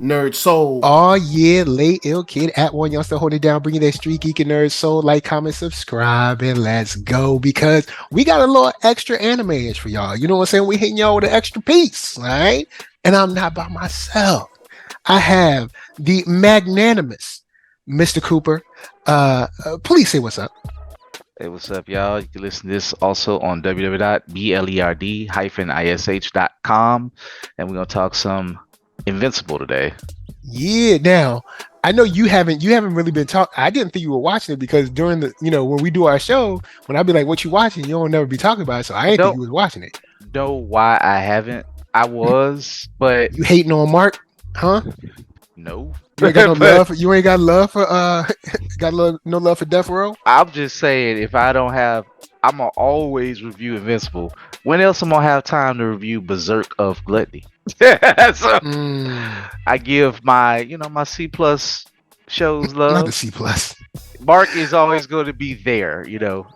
NERDSoul. Oh yeah, late ill kid at OneYoungsta holding it down, bringing that street geek and nerd soul. Like, comment, subscribe, and let's go because we got a little extra anime for y'all. You know what I'm saying? We hitting y'all with an extra piece, all right? And I'm not by myself. I have the magnanimous Mr. Cooper. Please say what's up. Hey, what's up, y'all? You can listen to this also on www.blerd-ish.com. And we're going to talk some Invincible today. Yeah, now I know you haven't really been talking. I didn't think you were watching it because during the when we do our show, when I be like, "What you watching?" You don't never be talking about it, so I didn't think you was watching it. Know why I haven't? I was, but You hating on Mark, huh? no. You ain't got no love. You ain't got love for no love for Death Row. I'm just saying, if I don't have, I'm going to always review Invincible. When else am I going to have time to review Berserk of Gluttony? So I give my, my C plus shows love. Not the C plus. Mark is always going to be there,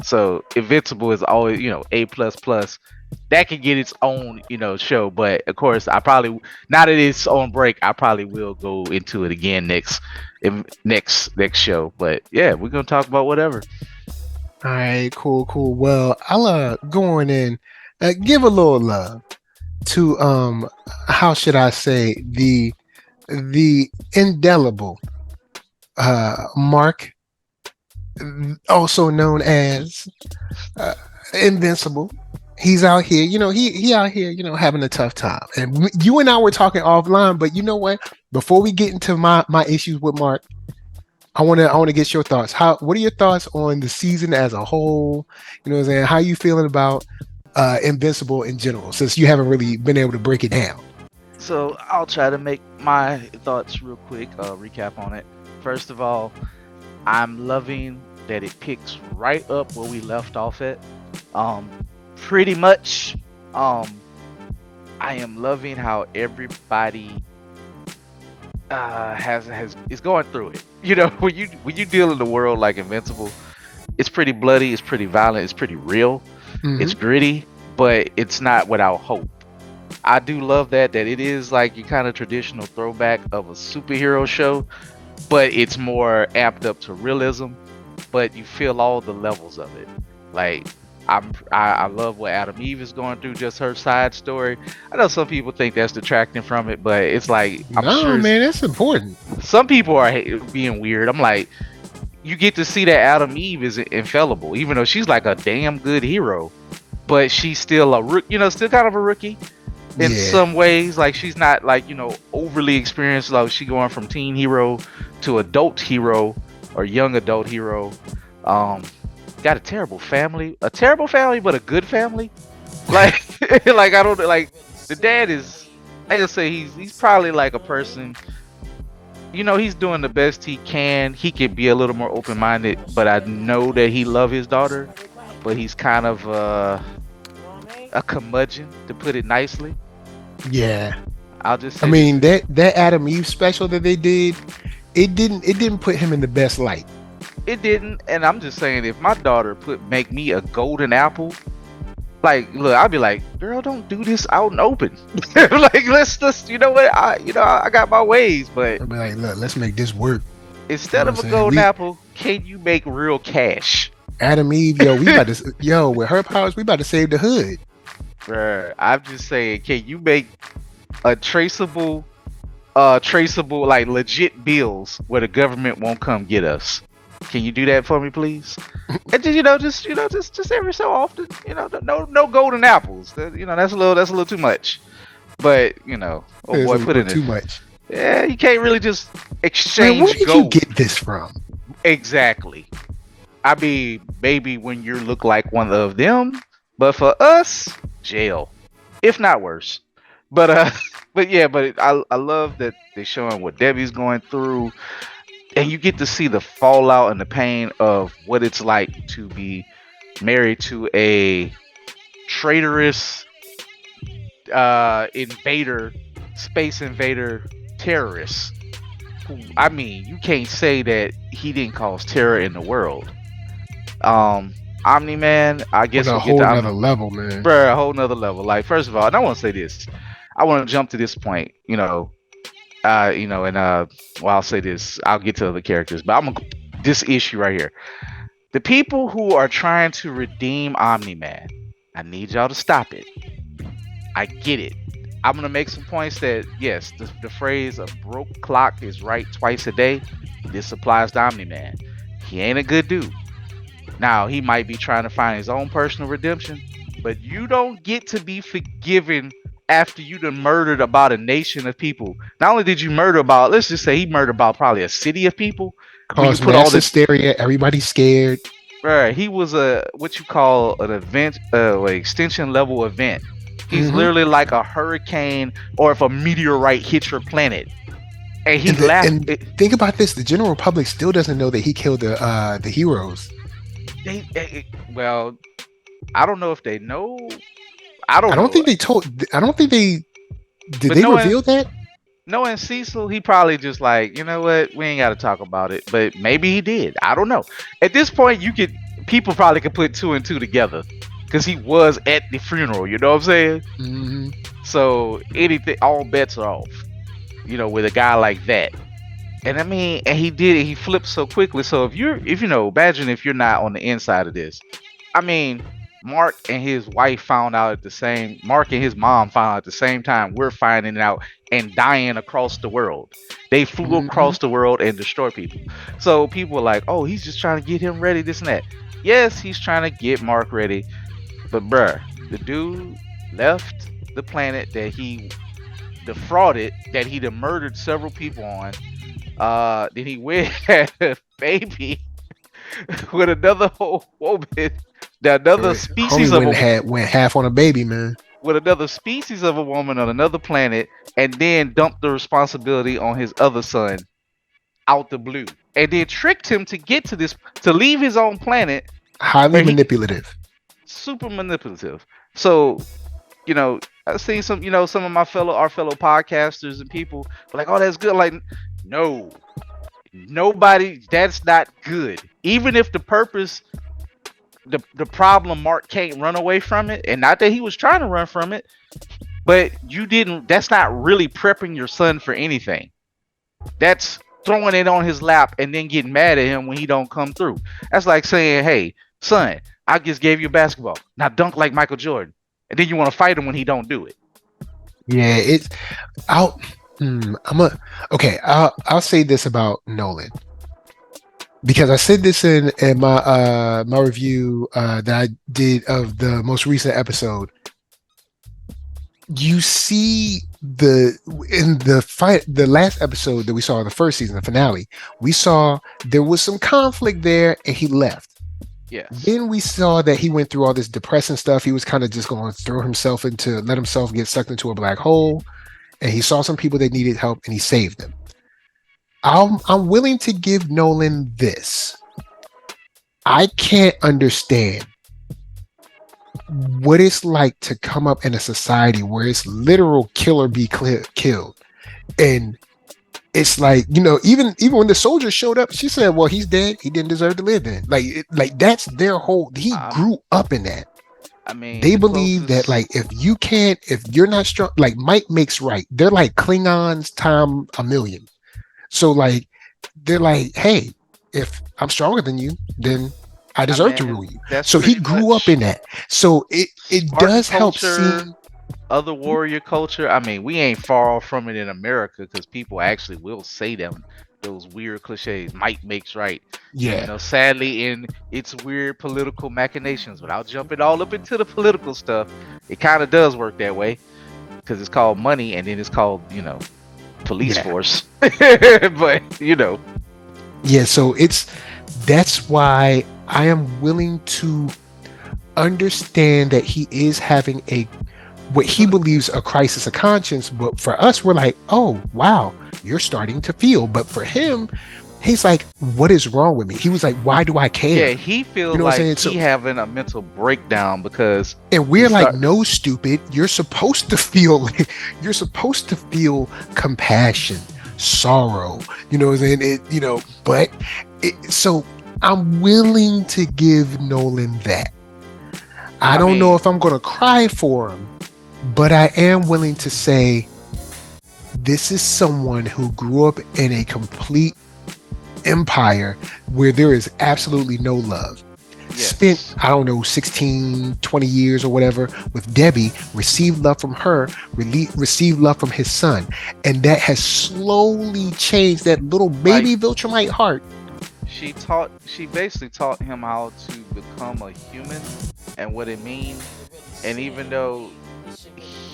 So Invincible is always, A plus plus. That can get its own, show. But of course, I probably now that it's on break, I probably will go into it again next show. But yeah, we're gonna talk about whatever. All right, cool. Well, I'll go on in, give a little love to how should I say the indelible Mark, also known as Invincible. He's out here, he out here, having a tough time. And you and I were talking offline, but you know what? Before we get into my issues with Mark, I want to get your thoughts. What are your thoughts on the season as a whole? You know what I'm saying? How you feeling about Invincible in general, since you haven't really been able to break it down? So I'll try to make my thoughts real quick, recap on it. First of all, I'm loving that it picks right up where we left off at. Pretty much, I am loving how everybody is going through it. When you deal in a world like Invincible, it's pretty bloody, it's pretty violent, it's pretty real, it's gritty, but it's not without hope. I do love that it is like your kind of traditional throwback of a superhero show, but it's more amped up to realism. But you feel all the levels of it, like. I love what Adam Eve is going through, just her side story. I know some people think that's detracting from it, but it's like man, it's important. Some people are being weird. I'm like, you get to see that Adam Eve is infallible, even though she's like a damn good hero, but she's still still kind of a rookie in some ways. Like she's not like overly experienced. Like she going from teen hero to adult hero or young adult hero. Got a terrible family, but a good family. Like, like I don't like the dad is. I just say he's probably like a person. He's doing the best he can. He could be a little more open minded, but I know that he love his daughter, but he's kind of a curmudgeon, to put it nicely. Yeah, I'll just say. I mean that Adam Eve special that they did, it didn't put him in the best light. It didn't, and I'm just saying, if my daughter make me a golden apple, like, look, I'll be like, girl, don't do this out and open. Like, let's just, I got my ways, but I'll be like, look, let's make this work. Instead of a golden apple, can you make real cash? Adam Eve, with her powers, we about to save the hood. Bruh, I'm just saying, can you make a traceable, like legit bills where the government won't come get us? Can you do that for me, please? And just every so often, no golden apples. That's a little too much. But boy, put it in too much. Yeah, you can't really just exchange. Man, where did you get this from? Exactly. I mean, maybe when you look like one of them, but for us, jail, if not worse. But I love that they're showing what Debbie's going through. And you get to see the fallout and the pain of what it's like to be married to a traitorous space invader terrorist. I mean, you can't say that he didn't cause terror in the world. Omni-Man, I guess a whole nother level, man. Bruh, a whole nother level. Like, first of all, and I want to say this. I want to jump to this point. well, I'll say this. I'll get to other characters, but this issue right here. The people who are trying to redeem Omni-Man, I need y'all to stop it. I get it. I'm gonna make some points that yes, the phrase "a broke clock is right twice a day." This applies to Omni-Man. He ain't a good dude. Now he might be trying to find his own personal redemption, but you don't get to be forgiven after you done murdered about a nation of people. Not only did you murder about, let's just say he murdered about probably a city of people. Cause mass hysteria, everybody's scared. Right, he was a what you call an event, extension level event. He's literally like a hurricane, or if a meteorite hits your planet, and he laughed. And think about this: the general public still doesn't know that he killed the heroes. Well, I don't know if they know. I don't think they told. I don't think they did. They reveal that. Knowing Cecil, he probably just like, you know what, we ain't got to talk about it. But maybe he did. I don't know. At this point, people probably could put 2 and 2 together because he was at the funeral. You know what I'm saying? Mm-hmm. So all bets are off. With a guy like that. And I mean, and he flipped so quickly. So imagine if you're not on the inside of this. I mean, Mark and his mom found out at the same time we're finding out and dying across the world. They flew across the world and destroyed people. So people were like, oh, he's just trying to get him ready, this and that. Yes, he's trying to get Mark ready. But bruh, the dude left the planet that he defrauded, that he'd murdered several people on. Then he went had a baby with another whole woman. Another species of went half on a baby, man. With another species of a woman on another planet, and then dumped the responsibility on his other son out the blue, and then tricked him to leave his own planet. Highly manipulative. Super manipulative. So, I've seen some of our fellow podcasters and people like, oh, that's good. Like, no, nobody. That's not good. Even if the purpose. The problem, Mark can't run away from it, and not that he was trying to run from it, but you didn't. That's not really prepping your son for anything. That's throwing it on his lap and then getting mad at him when he don't come through. That's like saying, "Hey, son, I just gave you a basketball. Now dunk like Michael Jordan," and then you want to fight him when he don't do it. Yeah, I'll say this about Nolan. Because I said this in my my review that I did of the most recent episode. You see in the last episode that we saw in the first season, the finale, we saw there was some conflict there and he left. Yeah. Then we saw that he went through all this depressing stuff. He was kind of just going to let himself get sucked into a black hole. And he saw some people that needed help and he saved them. I'm willing to give Nolan this. I can't understand what it's like to come up in a society where it's literal kill or be killed. And it's like, even when the soldiers showed up, she said, well, he's dead. He didn't deserve to live then. Like that's their whole, he grew up in that. I mean, they believe that like, if you're not strong, like might makes right. They're like Klingons time a million. So like they're like, hey, if I'm stronger than you, then I deserve to rule you. So he grew up in that. So it does help see other warrior culture. I mean, we ain't far off from it in America because people actually will say those weird cliches. Might makes right. Yeah. Sadly, in its weird political machinations, without jumping all up into the political stuff, it kind of does work that way because it's called money and then it's called, police force. But yeah, so that's why I am willing to understand that he is having what he believes a crisis of conscience, but for us we're like, oh wow, you're starting to feel. But for him, he's like, what is wrong with me? He was like, why do I care? Yeah, he feels like he's having a mental breakdown because, and we're like, no, stupid, you're supposed to feel compassion, sorrow, so I'm willing to give Nolan that. I don't know if I'm going to cry for him, but I am willing to say this is someone who grew up in a complete empire where there is absolutely no love. Spent, Yes. I don't know, 16, 20 years or whatever with Debbie, received love from her, received love from his son. And that has slowly changed that little Like baby Viltrumite heart. she basically taught him how to become a human and what it means. And even though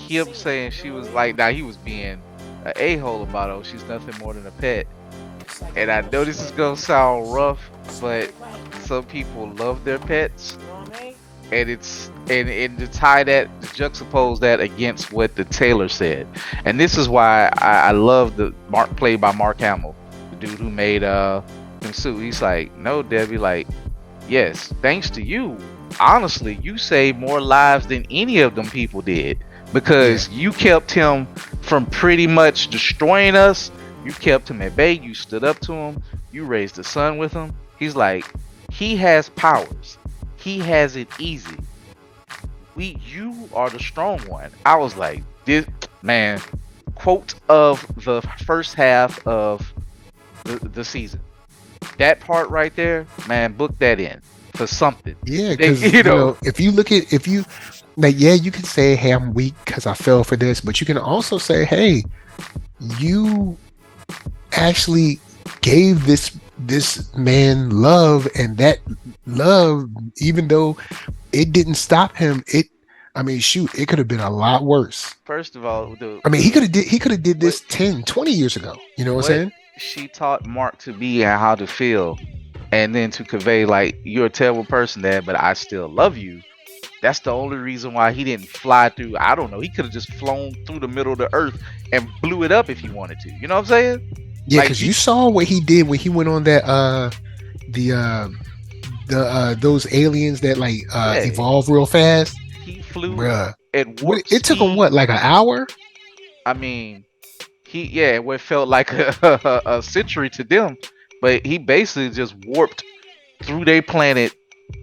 him saying she was like, now he was being an a-hole about, oh, she's nothing more than a pet. And I know this is gonna sound rough, but some people love their pets, and and to tie that, to juxtapose that against what the Taylor said, and this is why I love the Mark played by Mark Hamill, the dude who made Sue. He's like, no, Debbie, like, yes, thanks to you, honestly, you saved more lives than any of them people did because you kept him from pretty much destroying us. You kept him at bay. You stood up to him. You raised the son with him. He's like, he has powers. He has it easy. You are the strong one. I was like, this man. Quote of the first half of the season. That part right there, man. Book that in for something. Yeah, because you know, if you like, yeah, you can say, hey, I'm weak because I fell for this, but you can also say, hey, you actually gave this man love, and that love, even though it didn't stop him, I mean, shoot, it could have been a lot worse. First of all, I mean, he could have did this 10, 20 years ago. You know what I'm saying? She taught Mark to be and how to feel, and then to convey, like, you're a terrible person, Dad, but I still love you. That's the only reason why he didn't fly through. I don't know. He could have just flown through the middle of the earth and blew it up if he wanted to. You know what I'm saying? Yeah, because you saw what he did when he went on that those aliens that like evolve real fast. He flew. Bruh. It took him what, like an hour? I mean, what felt like a century to them, but he basically just warped through their planet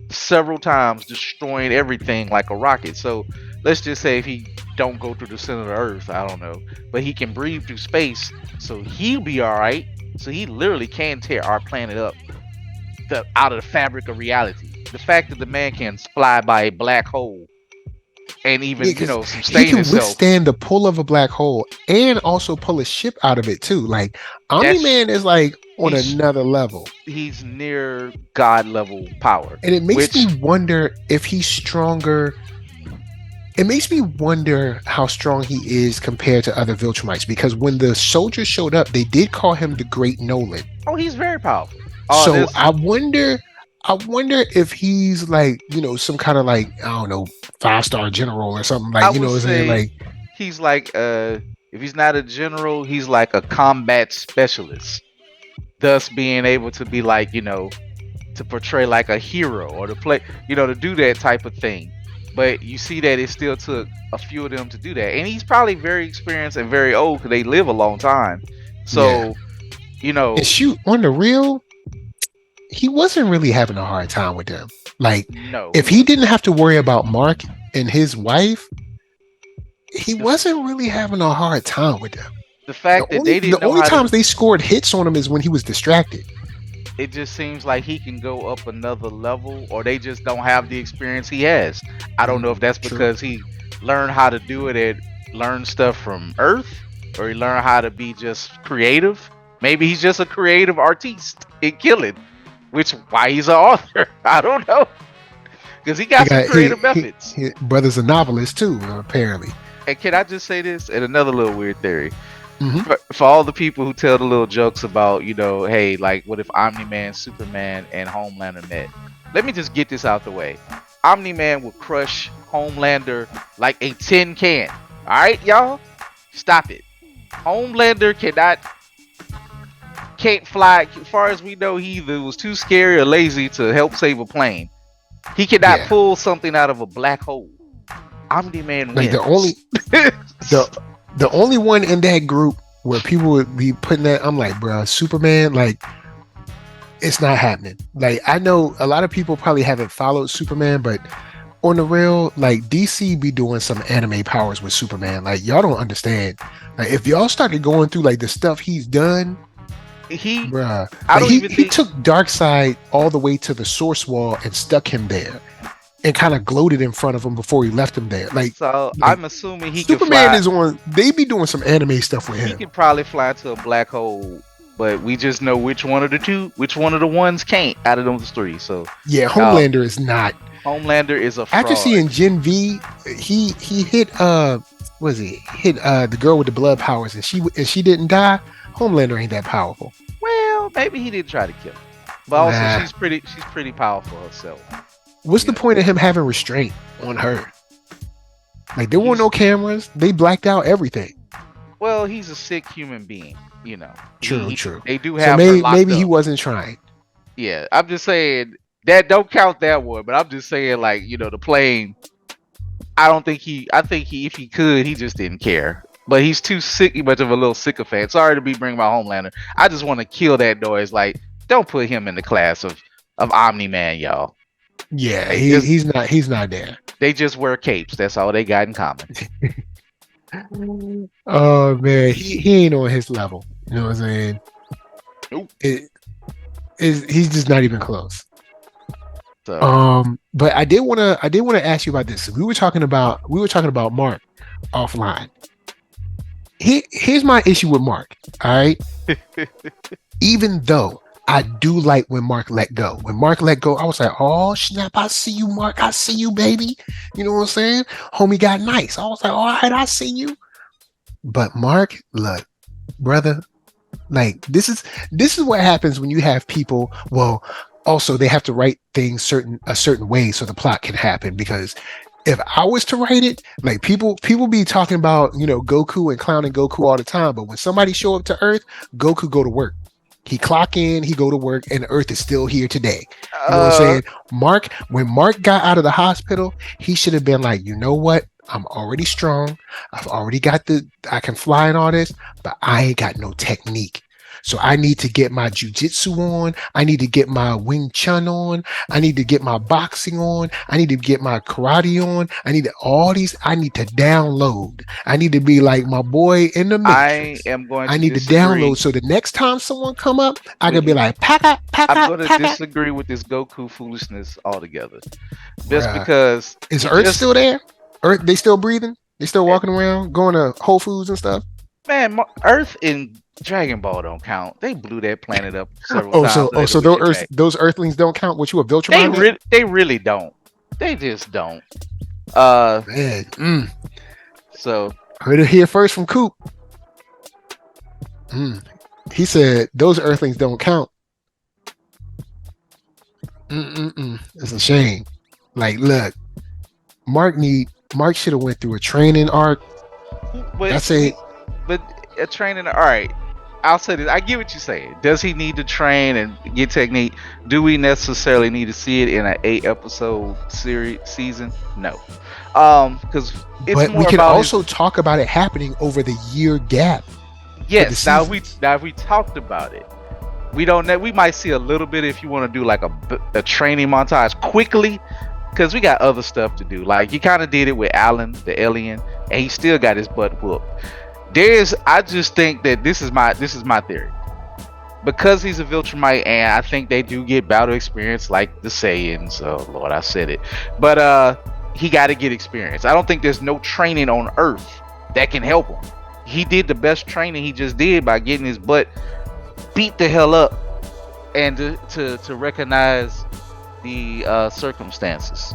several times, destroying everything like a rocket. So let's just say if he don't go through the center of the earth, I don't know, but he can breathe through space, so he'll be all right. So he literally can tear our planet up out of the fabric of reality. The fact that the man can fly by a black hole and even sustain he can himself, withstand the pull of a black hole and also pull a ship out of it too. Like Omni-Man is like on another level. He's near God level power, and it makes me wonder if he's stronger. It makes me wonder how strong he is compared to other Viltrumites, because when the soldiers showed up, they did call him the Great Nolan. Oh, he's very powerful. So I wonder if he's like, some kind of like, I don't know, 5-star general or something, like, you know what I'm saying? Like, he's like, if he's not a general, he's like a combat specialist, thus being able to be like, to portray like a hero or to play, to do that type of thing. But you see that it still took a few of them to do that, and he's probably very experienced and very old because they live a long time. So, and shoot, on the real, he wasn't really having a hard time with them. Like, if he didn't have to worry about Mark and his wife, he wasn't really having a hard time with them. The fact that they didn't. The only times they scored hits on him is when he was distracted. It just seems like he can go up another level, or they just don't have the experience he has. I don't know if that's because he learned how to do it and learned stuff from Earth, or he learned how to be just creative. Maybe he's just a creative artiste in killing, which why he's an author. I don't know, because he got some creative methods. His brother's a novelist too, apparently. And can I just say this? And another little weird theory. Mm-hmm. For all the people who tell the little jokes about, hey, like, what if Omni-Man, Superman, and Homelander met? Let me just get this out the way. Omni-Man will crush Homelander like a tin can. All right, y'all? Stop it. Homelander can't fly. As far as we know, he either was too scary or lazy to help save a plane. He cannot pull something out of a black hole. Omni-Man wins. Like the only one in that group where people would be putting that, I'm like, bro, Superman, like, it's not happening. Like, I know a lot of people probably haven't followed Superman, but on the real, like DC be doing some anime powers with Superman. Like y'all don't understand. Like if y'all started going through like the stuff he's done, He, bruh. I Like don't even he think. took Darkseid all the way to the source wall and stuck him there, and kind of gloated in front of him before he left him there. So Like I'm assuming he could Superman fly. is on. They be doing some anime stuff with He him. could probably fly to a black hole, but we just know which one of the ones can't out of those three. So Yeah, Homelander is not. Homelander is a fraud. After seeing Gen V, he hit was he hit the girl with the blood powers, and she didn't die. Homelander ain't that powerful. Well, maybe he did try to kill her, but also Nah. she's pretty powerful herself. What's the Yeah. point of him having restraint on her? Like there weren't no cameras. They blacked out everything. Well, he's a sick human being, you know. True. They do So have her locked maybe he up. wasn't trying. Yeah, I'm just saying that don't count that one, but I'm just saying like, the plane. I think he if he could, he just didn't care. But he's too sick, much of a little sycophant. Sorry to be bringing my Homelander. I just want to kill that noise. Like, don't put him in the class of Omni-Man, y'all. Yeah, They he's not there. They just wear capes. That's all they got in common. Oh man, he ain't on his level. You know what I'm saying? Nope. He's just not even close. So, But I did want to ask you about this. We were talking about Mark offline. Here's my issue with Mark. All right. Even though I do like when Mark let go. When Mark let go, I was like, oh snap, I see you, Mark. I see you, baby. You know what I'm saying? Homie got nice. I was like, all right, I see you. But Mark, look, brother, like this is what happens when you have people. Well, also they have to write things a certain way so the plot can happen. Because if I was to write it, like people be talking about, Goku and clowning Goku all the time, but when somebody show up to Earth, Goku go to work. He clock in, he go to work, and Earth is still here today. You know what I'm saying? When Mark got out of the hospital, he should have been like, you know what? I'm already strong. I've already got I can fly and all this, but I ain't got no technique. So I need to get my jujitsu on. I need to get my Wing Chun on. I need to get my boxing on. I need to get my karate on. I need to download. I need to be like my boy in the Matrix. I need to download. So the next time someone come up, I can be like, pack up. I'm going to disagree with this Goku foolishness altogether. Just because. Is Earth still there? Earth, they still breathing? They still walking around, going to Whole Foods and stuff? Man, Earth and Dragon Ball don't count. They blew that planet up several times. So those Earthlings don't count? What you a Viltrumite? They really don't. They just don't. Man. So heard it here first from Coop. He said those Earthlings don't count. It's a shame. Like, look, Mark should have went through a training arc. That's it. But a training, all right. I'll say this. I get what you're saying. Does he need to train and get technique? Do we necessarily need to see it in an 8-episode season? No. Because but we can also talk about it happening over the year gap. Yes. Now if we talked about it, we don't know. We might see a little bit if you want to do like a training montage quickly, because we got other stuff to do. Like you kind of did it with Alan the alien, and he still got his butt whooped. I just think that this is my theory. Because he's a Viltrumite, and I think they do get battle experience like the Saiyans. Oh Lord, I said it. But he got to get experience. I don't think there's no training on Earth that can help him. He did the best training he just did by getting his butt beat the hell up, and to recognize the circumstances.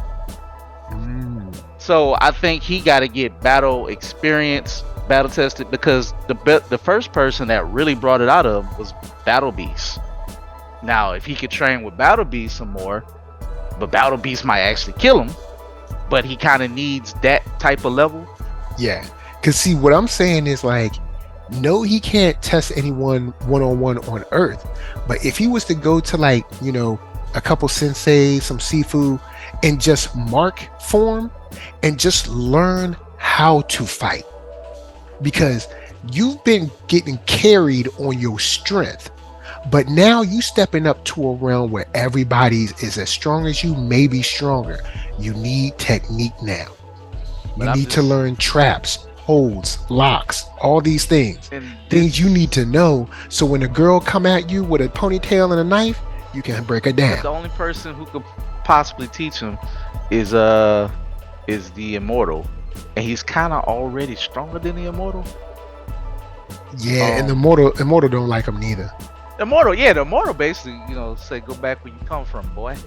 So I think he got to get battle experience, battle tested, because the first person that really brought it out of him was Battle Beast. Now if he could train with Battle Beast some more, but Battle Beast might actually kill him, but he kind of needs that type of level. Yeah, because see, what I'm saying is like, no, he can't test anyone one-on-one on Earth, but if he was to go to like, a couple sensei, some Sifu, and just Mark form and just learn how to fight, because you've been getting carried on your strength. But now you stepping up to a realm where everybody is as strong as you, maybe stronger. You need technique now. You need to learn traps, holds, locks, all these things. Things you need to know, so when a girl come at you with a ponytail and a knife, you can break her down. The only person who could possibly teach him is the Immortal, and he's kind of already stronger than the Immortal. Yeah, and the Immortal don't like him neither. The Immortal basically, say go back where you come from, boy.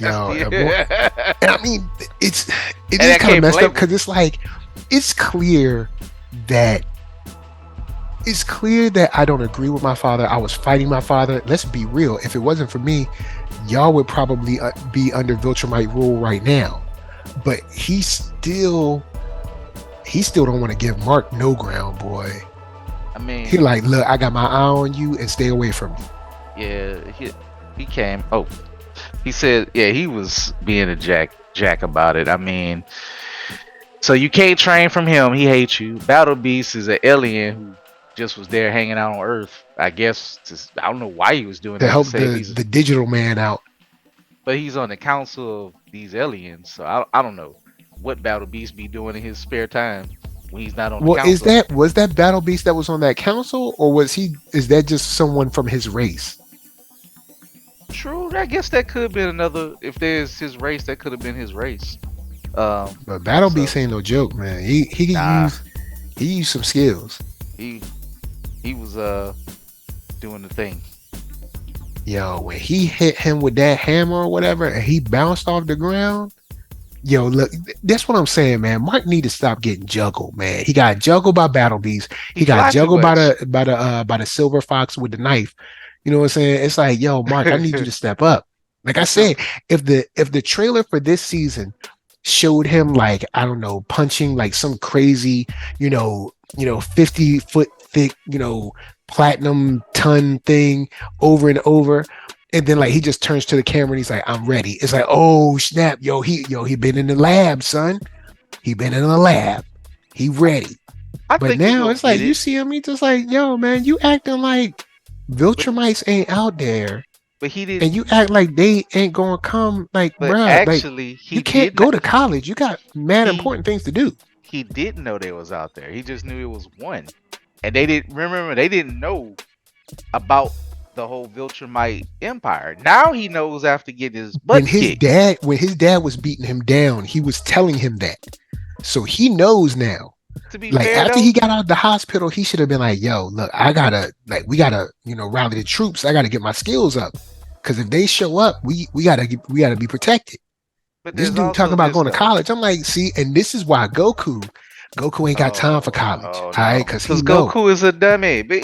Yo, and I mean, it is kind of messed up because it's like it's clear that I don't agree with my father. I was fighting my father. Let's be real. If it wasn't for me, y'all would probably be under Viltrumite rule right now. But he still don't want to give Mark no ground, boy. I mean, he like, look, I got my eye on you and stay away from me. Yeah, he came. Oh, he said, yeah, he was being a jack about it. I mean, so you can't train from him. He hates you. Battle Beast is an alien who just was there hanging out on Earth. I guess I don't know why he was doing that. To help the digital man out. But he's on the council of these aliens, so I don't know what Battle Beast be doing in his spare time when he's not on the council. Was that Battle Beast that was on that council, or is that just someone from his race? True, I guess that could have been another. If there's his race, that could have been his race. But Battle Beast ain't no joke, man. He used some skills. He was doing the thing. Yo, when he hit him with that hammer or whatever, and he bounced off the ground. Yo, look, that's what I'm saying, man. Mark need to stop getting juggled, man. He got juggled by Battle Beast. He got juggled by the Silver Fox with the knife. You know what I'm saying? It's like, yo, Mark, I need you to step up. Like I said, if the trailer for this season showed him like, I don't know, punching like some crazy, 50-foot thick, platinum ton thing over and over, and then like he just turns to the camera and he's like, I'm ready. It's like, oh snap, he been in the lab, son. He been in the lab. He ready. But now it's like you see him, he just like, yo, man, you acting like Viltrumites ain't out there. But he didn't, and you act like they ain't gonna come. Like, bro, actually, like, you can't go to college. You got important things to do. He didn't know they was out there. He just knew it was one, and they didn't know about the whole Viltrumite empire. Now he knows after getting his butt kicked. When his dad was beating him down, he was telling him that, so he knows now. To be like fair, after he got out of the hospital, he should have been like, yo, look, we gotta rally the troops. I gotta get my skills up, because if they show up, we gotta be protected. But this dude talking about going to college. I'm like, see, and this is why Goku ain't got time for college. All right, because Goku is a dummy. But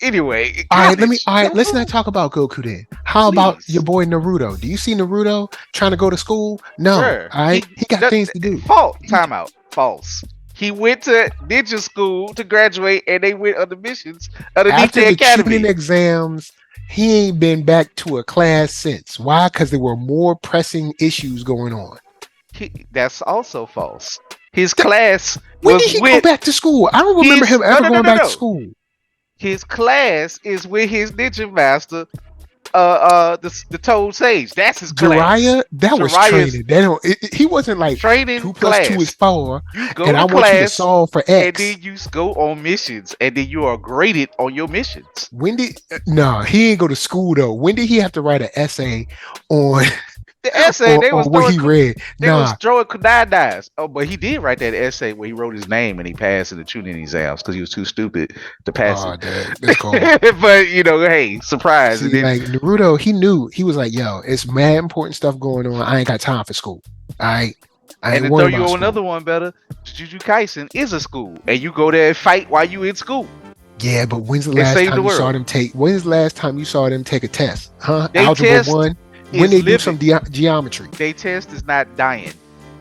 anyway, all right, let's not talk about Goku then. How about your boy Naruto? Do you see Naruto trying to go to school? No. Sure. All right, he got things to do. False. He went to ninja school to graduate, and they went on the missions underneath the academy. After the exams, he ain't been back to a class since. Why? Because there were more pressing issues going on. That's also false. His class when did he go back to school? I don't remember him ever going back to school. His class is with his ninja master, the Toad Sage. That's his class. That was training. He wasn't like training 2 + 2 is 4. You go and to I want you to solve for X. And then you go on missions, and then you are graded on your missions. He ain't go to school though. When did he have to write an essay on the essay? They was what he read. They was throwing dice. Oh, but he did write that essay where he wrote his name and he passed in the tuning exams because he was too stupid to pass it. That's cool. But hey, surprise! See, like Naruto, he knew. He was like, "Yo, it's mad important stuff going on. I ain't got time for school. I ain't throw you on another one better. Jujutsu Kaisen is a school, and you go there and fight while you in school. Yeah, but when's the last time you saw them take? When's the last time you saw them take a test? Huh? Algebra 1. When they do some geometry. They test is not dying.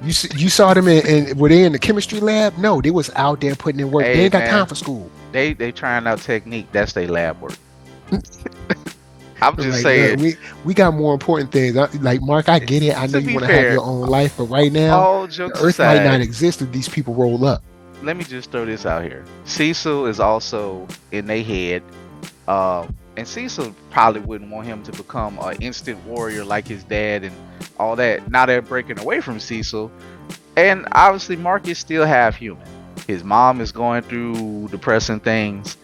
You saw them and were they in the chemistry lab? No, they was out there putting in work. They ain't got time for school. They trying out technique. That's their lab work. I'm just saying. Look, we got more important things. Like Mark, I get it. I know you want to have your own life, but right now, the Earth might not exist if these people roll up. Let me just throw this out here. Cecil is also in their head And Cecil probably wouldn't want him to become an instant warrior like his dad and all that. Now they're breaking away from Cecil, and obviously Mark is still half human. His mom is going through depressing things.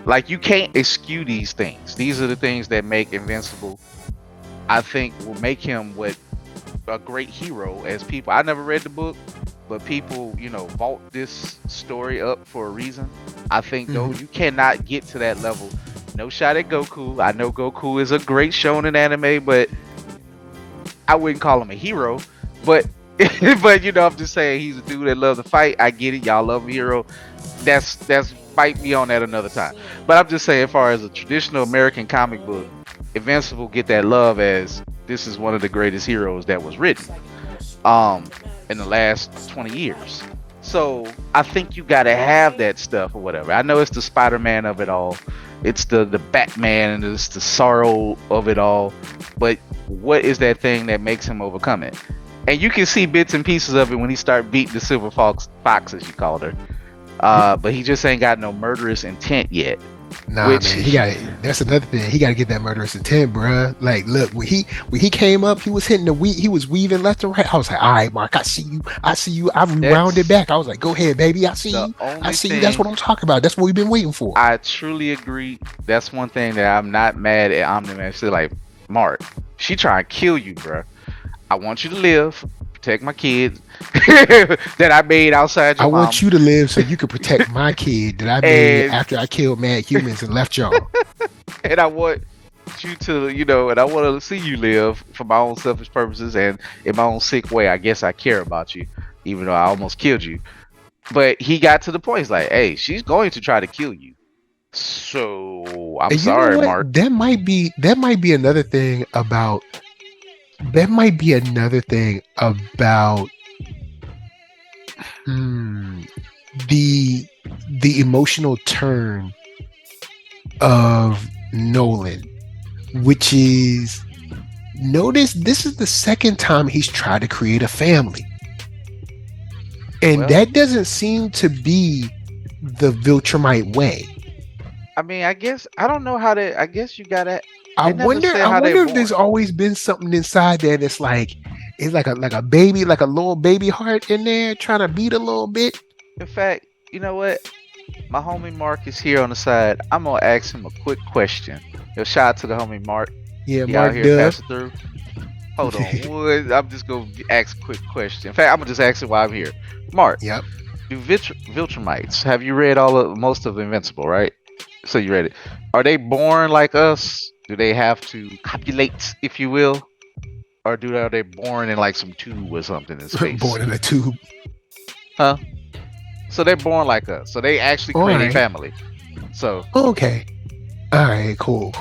Like, you can't excuse these things. These are the things that make Invincible, I think, will make him what a great hero. As people, I never read the book, but people, vault this story up for a reason. I think though, you cannot get to that level. No shot at Goku. I know Goku is a great shonen anime, but I wouldn't call him a hero. But but I'm just saying, he's a dude that loves to fight. I get it, y'all love a hero. That's fight me on that another time. But I'm just saying, as far as a traditional American comic book, Invincible get that love as this is one of the greatest heroes that was written in the last 20 years. So I think you gotta have that stuff or whatever. I know it's the Spider-Man of it all. It's the Batman and it's the sorrow of it all. But what is that thing that makes him overcome it? And you can see bits and pieces of it when he start beating the Silver Fox, as you called her. But he just ain't got no murderous intent yet. Nah, man, that's another thing. He got to get that murderous intent, bruh. Like, look, when he came up, he was hitting he was weaving left and right. I was like, all right, Mark, I see you. I rounded back. I was like, go ahead, baby. I see you. That's what I'm talking about. That's what we've been waiting for. I truly agree. That's one thing that I'm not mad at Omni-Man. She's like, Mark, she trying to kill you, bruh. I want you to live, protect my kids that I made outside your mom. I want you to live so you can protect my kid that I made after I killed mad humans and left y'all. And I want you to, and I want to see you live for my own selfish purposes and in my own sick way. I guess I care about you, even though I almost killed you. But he got to the point. He's like, hey, she's going to try to kill you. So I'm sorry, Mark. That might be another thing about. That might be another thing about the emotional turn of Nolan, which is, notice this is the second time he's tried to create a family, and that doesn't seem to be the Viltrumite way. I mean, I guess I don't know how to. I guess you gotta. I wonder if there's always been something inside there that's like, it's like a baby, like a little baby heart in there trying to beat a little bit. In fact, you know what? My homie Mark is here on the side. I'm gonna ask him a quick question. Yo, shout out to the homie Mark. Yeah, he Mark out here passing through. Hold on, I'm just gonna ask a quick question. In fact, I'm gonna just ask it while I'm here. Mark. Yep. Do Viltrumites, have you read most of Invincible, right? So you read it. Are they born like us? Do they have to copulate, if you will? Or are they born in like some tube or something in space? Born in a tube. Huh? So they're born like us. So they actually create a family. So okay. Alright, cool.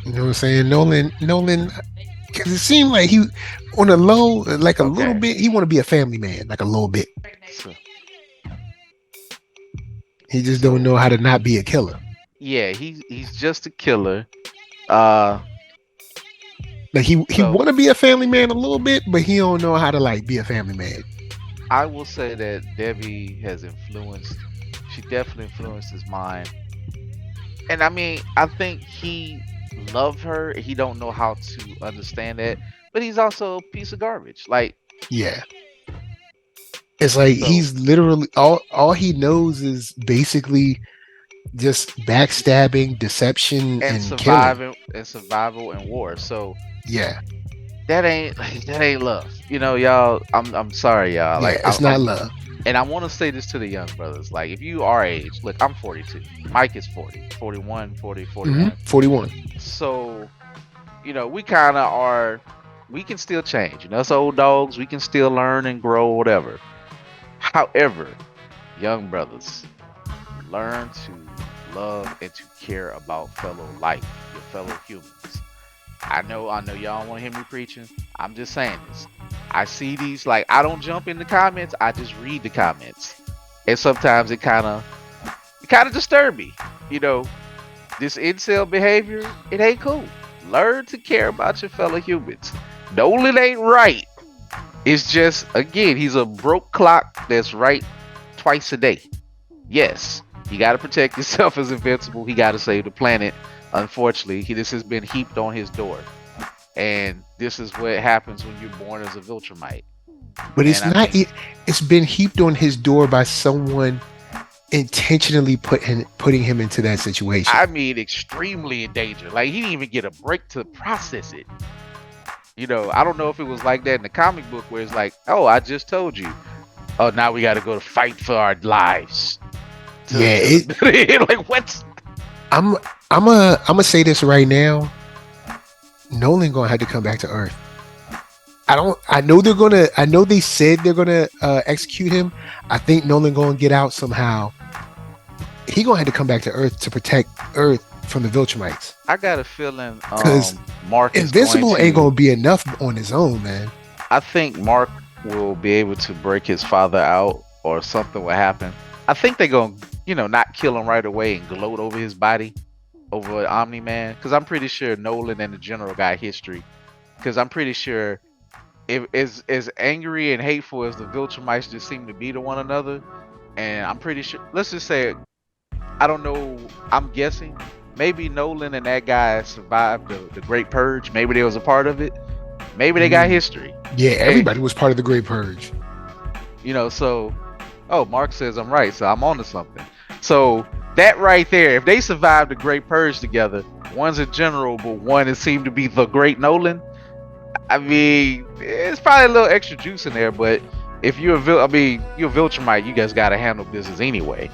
You know what I'm saying? Nolan, because it seemed like he, on a low, like a little bit, he want to be a family man, like a little bit. So, he just don't know how to not be a killer. Yeah, he's just a killer. Like he want to be a family man a little bit, but he don't know how to like be a family man. I will say that Debbie has influenced. She definitely influenced his mind. And I mean, I think he loved her. He don't know how to understand that, but he's also a piece of garbage. Like, yeah. It's like he's literally all he knows is basically just backstabbing, deception, and surviving, killing. and survival and war. So yeah, that ain't love. Y'all. I'm sorry, y'all. Yeah, like it's not love. And I want to say this to the young brothers. Like, if you are age, look, I'm 42. Mike is 40, 41, 40, 41. 41. So, we kind of are. We can still change. Us old dogs, we can still learn and grow, whatever. However, young brothers, learn to love and to care about fellow life, your fellow humans. I know y'all don't want to hear me preaching. I'm just saying this. I see these, like, I don't jump in the comments. I just read the comments, and sometimes it kind of disturb me. This incel behavior, it ain't cool. Learn to care about your fellow humans. Nolan ain't right. It's just, again, he's a broke clock that's right twice a day. Yes, You got to protect yourself as Invincible. He got to save the planet. Unfortunately, this has been heaped on his door, and this is what happens when you're born as a Viltrumite. But And it's I not. mean, It's been heaped on his door by someone intentionally putting him into that situation. extremely in danger. Like he didn't even get a break to process it. I don't know if it was like that in the comic book where it's like, oh, I just told you. Oh, now we got to go to fight for our lives. Like what? I'm gonna say this right now. Nolan gonna have to come back to Earth. I know they said they're gonna execute him. I think Nolan gonna get out somehow. He gonna have to come back to Earth to protect Earth from the Viltrumites. I got a feeling Because Mark Invincible ain't gonna be enough on his own, man. I think Mark will be able to break his father out, or something will happen. I think they're gonna, not kill him right away and gloat over his body, over Omni-Man, because I'm pretty sure Nolan and the General got history. Because I'm pretty sure, if as angry and hateful as the Viltrumites just seem to be to one another, and I'm pretty sure, let's just say, I don't know, I'm guessing, maybe Nolan and that guy survived the Great Purge. Maybe they was a part of it. Maybe they got history. Yeah, everybody was part of the Great Purge. So, Mark says I'm right, so I'm on to something. So that right there, if they survived the Great Purge together, one's a general, but one is seemed to be the Great Nolan. I mean, it's probably a little extra juice in there, but if you're you're a Viltrumite, you guys gotta handle business anyway.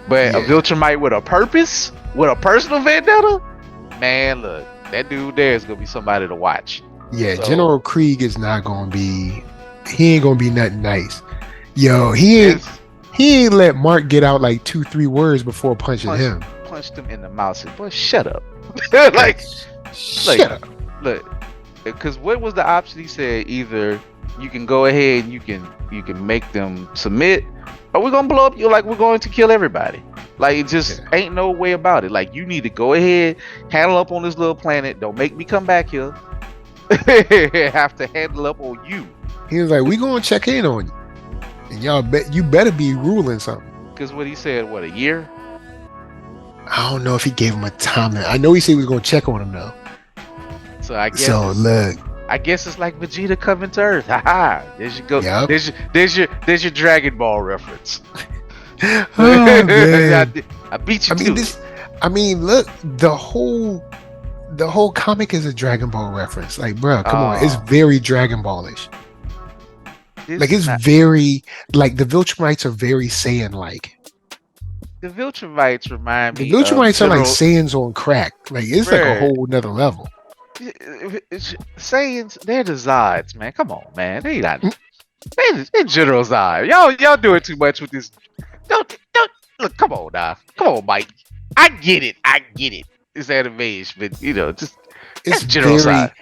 But a Viltrumite with a purpose, with a personal vendetta, man, look, that dude there is gonna be somebody to watch. Yeah, so, General Krieg is not gonna be. He ain't gonna be nothing nice. Yo, he ain't let Mark get out like 2-3 words before punching him. Punched him in the mouth. Said, "Boy, shut up." Shut up. Look, because what was the option? He said either you can go ahead and you can make them submit, or we're gonna blow up you. Like we're going to kill everybody. Like it just ain't no way about it. Like you need to go ahead, handle up on this little planet. Don't make me come back here. Have to handle up on you. He was like, "We gonna check in on you, and you better be ruling something." Because what he said, what, a year? I don't know if he gave him a time. I know he said he was gonna check on him though. So I guess. So look. I guess it's like Vegeta coming to Earth. Haha! There you go. Yep. There's your Dragon Ball reference. Oh, man. I beat you too. Look, the whole comic is a Dragon Ball reference. Like, bro, come on. It's very Dragon Ballish. Like, it's very, like, the Viltrumites are very Saiyan-like. The Viltrumites remind me. The Viltrumites are like Saiyans on crack. Like, it's like a whole nother level. Saiyans, they're the Zods, man. Come on, man. They're General Zod. Y'all doing too much with this. Don't look. Come on, now. Come on, Mike. I get it. It's animation, but it's General Zod.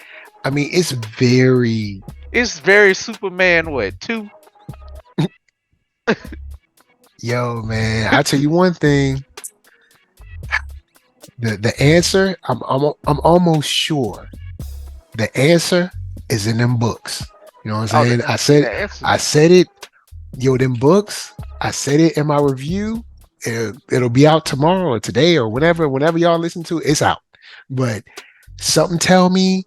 I mean, it's very Superman. What 2? Yo, man, I'll tell you one thing. The answer, I'm almost sure the answer is in them books. You know what I'm saying? I said it. Yo, them books. I said it in my review. It'll be out tomorrow or today or whenever y'all listen to it, it's out. But something tell me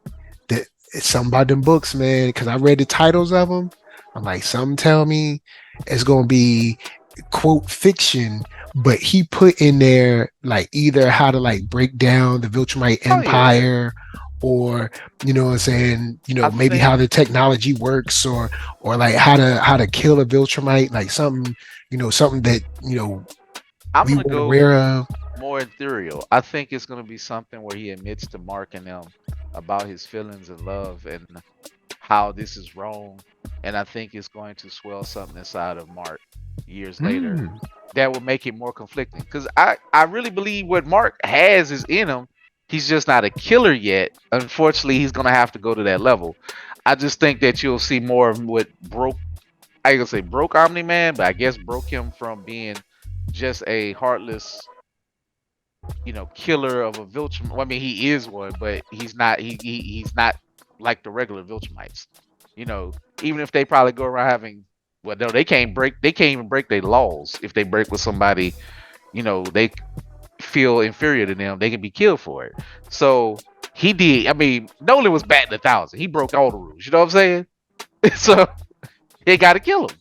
that it's something about them books, man. Because I read the titles of them. I'm like, something tell me it's gonna be quote fiction, but he put in there like either how to like break down the Viltrumite Empire, or you know what I'm saying, maybe how the technology works, or like how to kill a Viltrumite, like something that I'm we gonna go aware of. More ethereal. I think it's gonna be something where he admits to Mark and them about his feelings and love and how this is wrong, and I think it's going to swell something inside of Mark years later that will make it more conflicting, because I really believe what Mark has is in him. He's just not a killer yet. Unfortunately, he's gonna have to go to that level. I just think that you'll see more of what broke Omni-Man, but I guess broke him from being just a heartless killer of a Viltrumite. Well, I mean, he is one, but he's not he's not like the regular Viltrumites. Even if they probably go around having, well, no, they can't even break their laws if they break with somebody, they feel inferior to them, they can be killed for it. So he did. I mean, Nolan was batting 1,000. He broke all the rules. You know what I'm saying? So they got to kill him.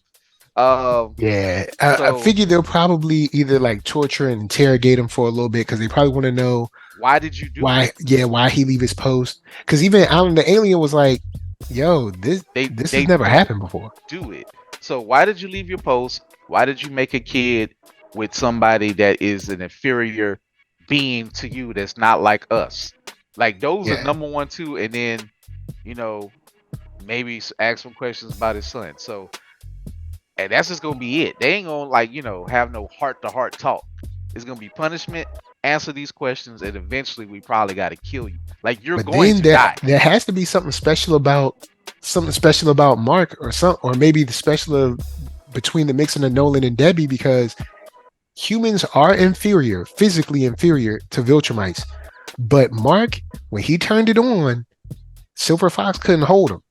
Yeah, I So figured they'll probably either like torture and interrogate him for a little bit because they probably want to know why did you do why. it? Yeah, why he leave his post? Because even Alan the alien was like, "Yo, this They has never don't happened before." do it. So why did you leave your post? Why did you make a kid with somebody that is an inferior being to you that's not like us? Like those are Yeah, number one, two, and then you know maybe ask some questions about his son. So and that's just gonna be it. They ain't gonna have no heart to heart talk. It's gonna be punishment. Answer these questions, and eventually we probably got to kill you. Like you're but going then to die. there has to be something special about Mark or maybe the special between the mixing of Nolan and Debbie because humans are physically inferior to Viltrumites. But Mark, when he turned it on, Silver Fox couldn't hold him.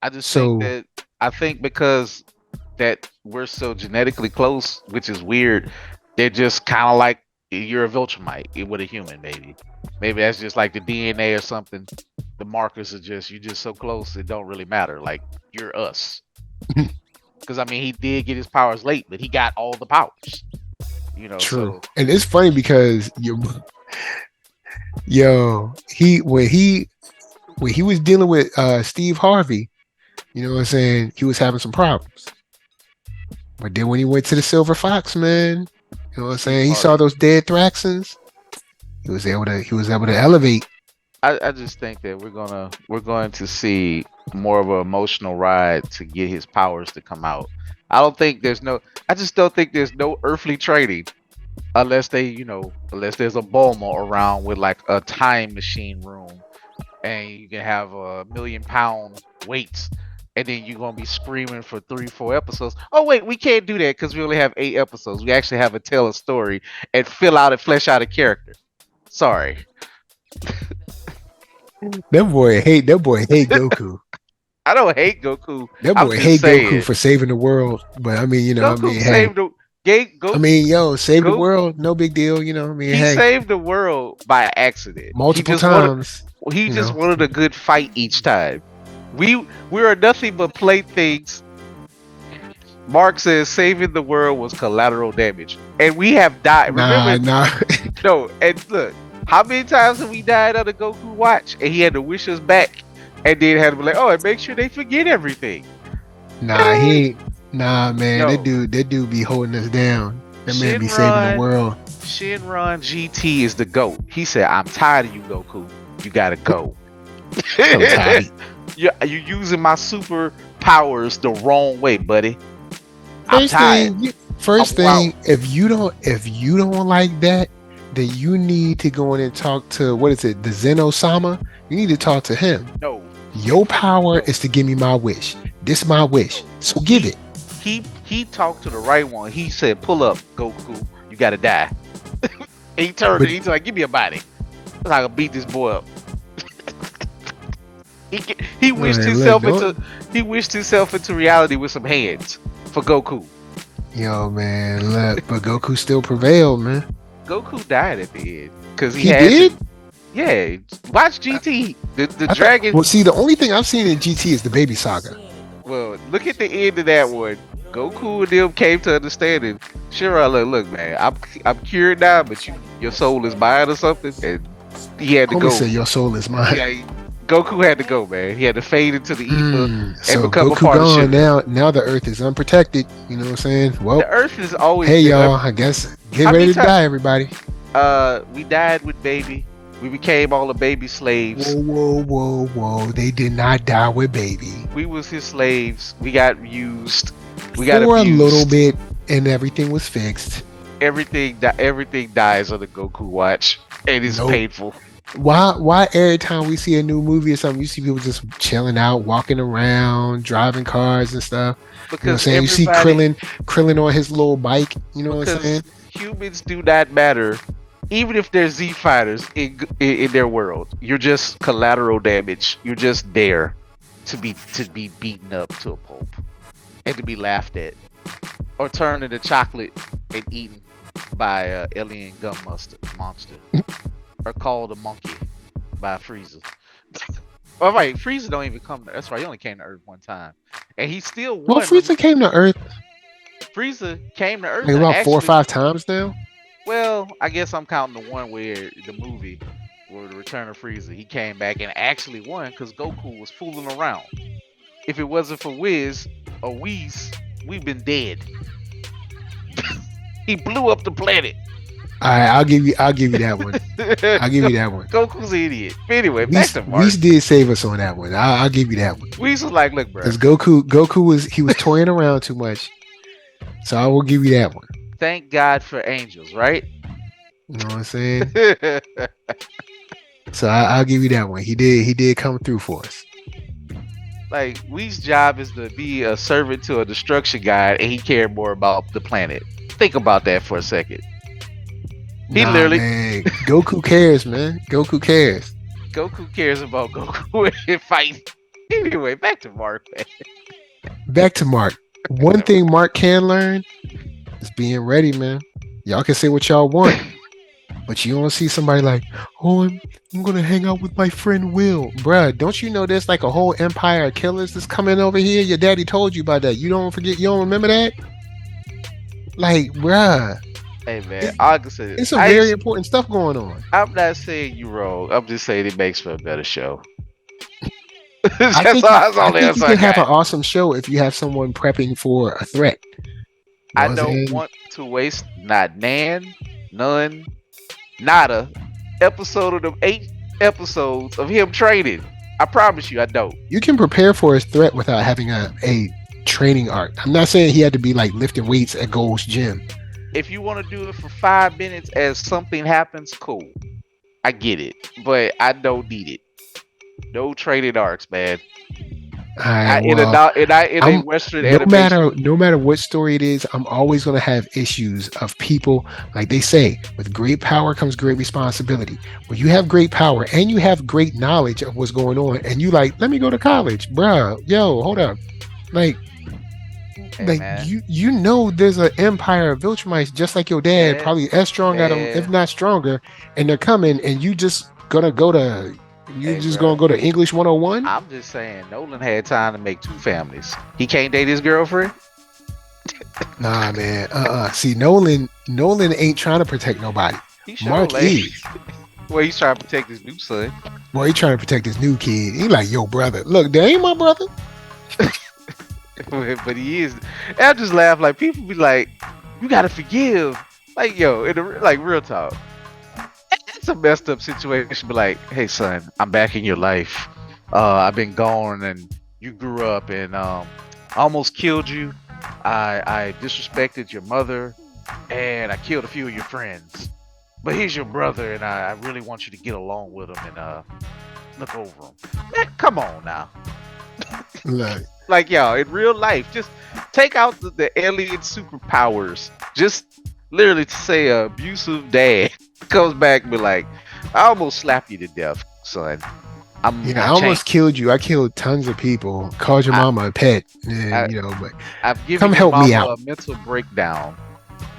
I just think So that I think because that we're so genetically close, which is weird. They're just kind of like you're a Viltrumite with a human, maybe. Maybe that's just like the DNA or something. The markers are you're just so close it don't really matter. Like you're us. Because I mean, he did get his powers late, but he got all the powers. true. So And it's funny because he when he was dealing with Steve Harvey, you know what I'm saying, he was having some problems. But then when he went to the Silver Fox, man, you know what I'm saying, he saw those dead Thraxons. He was able to elevate. I just think that we're going to see more of an emotional ride to get his powers to come out. I just don't think there's no earthly training unless unless there's a Bulma around with like a time machine room and you can have 1,000,000-pound weights and then you're gonna be screaming for 3-4 episodes. Oh wait, we can't do that because we only have 8 episodes. We actually have to tell a story and flesh out a character. Sorry. That boy hate Goku. I don't hate Goku. That I'm boy just hate saying. Goku for saving the world. But I mean, Goku saved the save the Go, world, no big deal. he saved the world by accident. Multiple times. He just wanted a good fight each time. We are nothing but playthings. Mark says saving the world was collateral damage, and we have died. Remember? No, and look, how many times have we died on the Goku watch, and he had to wish us back, and then had to be like, oh, and make sure they forget everything. Man. No. That dude be holding us down. That man be saving the world. Shinron GT is the GOAT. He said, I'm tired of you, Goku. You gotta go. You're using my super powers the wrong way, buddy. First thing, if you don't like that, then you need to go in and talk to the Zen-Osama. You need to talk to him. No. Your power is to give me my wish. This is my wish. So give it. He talked to the right one. He said, pull up, Goku. You gotta die. And he turned and he's like, give me a body. So I can beat this boy up. He wished himself into reality with some hands for Goku. Yo, man, look, but Goku still prevailed, man. Goku died at the end because he did. Yeah, watch GT. The dragon. Well, see, the only thing I've seen in GT is the Baby Saga. Well, look at the end of that one. Goku and them came to understanding. Sure, look, man, I'm cured now, but your soul is mine or something, and he had to go. Say your soul is mine. Yeah, Goku had to go, man. He had to fade into the ether and become Goku a part gone of shit. Now the Earth is unprotected. You know what I'm saying? Well, the Earth is always. Hey, y'all. I guess get ready to die, everybody. We died with baby. We became all the baby slaves. Whoa. They did not die with baby. We was his slaves. We got used. We got for abused. a little bit, and everything was fixed. Everything dies on the Goku watch, and it's painful. Why every time we see a new movie or something, you see people just chilling out, walking around, driving cars and stuff? Because you know what I'm saying? You see Krillin on his little bike. You know what I'm saying? Humans do not matter. Even if they're Z fighters in their world, you're just collateral damage. You're just there to be beaten up to a pulp and to be laughed at or turned into chocolate and eaten. by alien gum monster, or called a monkey by Frieza. All right, Frieza don't even come. That's right, he only came to Earth one time, and he still Well, won. Frieza came to Earth Frieza came to Earth like and about 4 or 5 actually, times now. well, I guess I'm counting the one where the movie, where the Return of Frieza, he came back and actually won because Goku was fooling around. If it wasn't for Wiz or Whis, we've been dead. He blew up the planet. All right, I'll give you that one. I'll give you that one. Goku's an idiot. Anyway, back to Mark. Whis did save us on that one. I'll give you that one. Whis was like, look, bro. Because Goku was toying around too much. So I will give you that one. Thank God for angels, right? You know what I'm saying? So I'll give you that one. He did come through for us. Like, Whis' job is to be a servant to a destruction god, and he cared more about the planet. Think about that for a second. He literally, man. Goku cares, man. Goku cares. Goku cares about Goku and fighting. Anyway, back to Mark, man. Back to Mark. One thing Mark can learn is being ready, man. Y'all can say what y'all want, but you don't see somebody like, oh, I'm gonna hang out with my friend Will. Bruh, don't you know there's like a whole empire of killers that's coming over here? Your daddy told you about that. You don't remember that? Like, bruh. Hey, man, honestly, it's some very important stuff going on. I'm not saying you wrong. I'm just saying it makes for a better show. I think you can have an awesome show if you have someone prepping for a threat. I don't want to waste not none, nada episode of the 8 episodes of him training. I promise you, I don't. You can prepare for his threat without having a training arc. I'm not saying he had to be like lifting weights at Gold's Gym. If you want to do it for 5 minutes as something happens, cool. I get it, but I don't need it. No training arcs, man. In Western animation. No matter what story it is, I'm always going to have issues of people, like they say, with great power comes great responsibility. When you have great power and you have great knowledge of what's going on, and you like, let me go to college, bruh. Yo, hold up. Like, you know there's an empire of Viltrumites just like your dad, probably as strong at them, if not stronger, and they're coming, and you just gonna go to English 101? I'm just saying, Nolan had time to make 2 families. He can't date his girlfriend? Nah, man. See, Nolan ain't trying to protect nobody. Mark is. Well, he's trying to protect his new son. Well, he's trying to protect his new kid. He like, yo, brother. Look, that ain't my brother. But he is. And I just laugh, like, people be like, you gotta forgive. Like, yo, real talk. It's a messed up situation. Be like, hey, son, I'm back in your life. I've been gone, and you grew up, and I almost killed you. I disrespected your mother, and I killed a few of your friends. But he's your brother, and I really want you to get along with him and look over him. Man, come on now. Like, y'all, in real life, just take out the alien superpowers. Just literally to say a abusive dad comes back and be like, I almost slapped you to death, son. I almost killed you. I killed tons of people. Called your mama a pet. And, but I've given come help me out. A mental breakdown,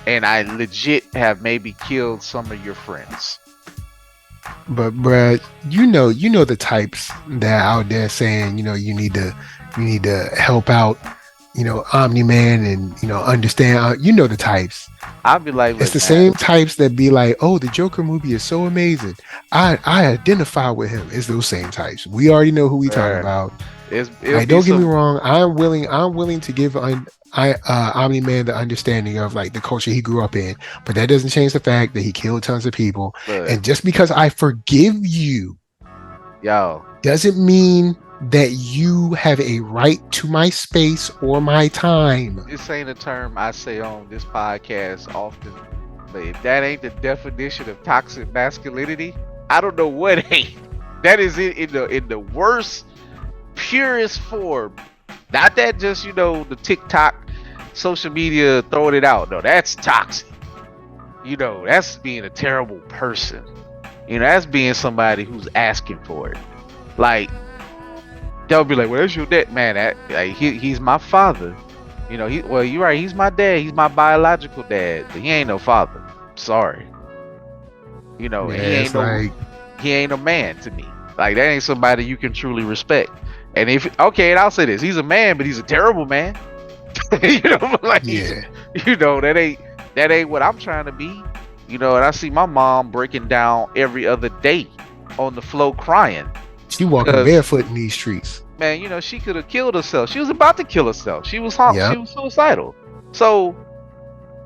and I legit have maybe killed some of your friends. But bruh, you know the types that are out there saying, you need to help out, Omni-Man and understand. You know the types. I'll be like, it's the same types that be like, oh, the Joker movie is so amazing. I identify with him. It's those same types. We already know who we talking about. Don't get me wrong. I'm willing to give Omni-Man the understanding of like the culture he grew up in, but that doesn't change the fact that he killed tons of people. And just because I forgive you, doesn't mean that you have a right to my space or my time. This ain't a term I say on this podcast often, but if that ain't the definition of toxic masculinity, I don't know what ain't. That is it in the worst, purest form. Not that just the TikTok, social media throwing it out. No, that's toxic. That's being a terrible person. That's being somebody who's asking for it. Like, they'll be like, well, that's your dad, man. He's my father, You know, you're right. He's my dad. He's my biological dad, but he ain't no father. Sorry. You know, Yeah, and it's like, he ain't a man to me. Like that ain't somebody you can truly respect. And if okay, and I'll say this, he's a man, but he's a terrible man. You know, like yeah, you know, that ain't what I'm trying to be. You know, and I see my mom breaking down every other day on the floor crying. she walking Because barefoot in these streets. man, you know, she could have killed herself. She was about to kill herself. She was Yep. suicidal. So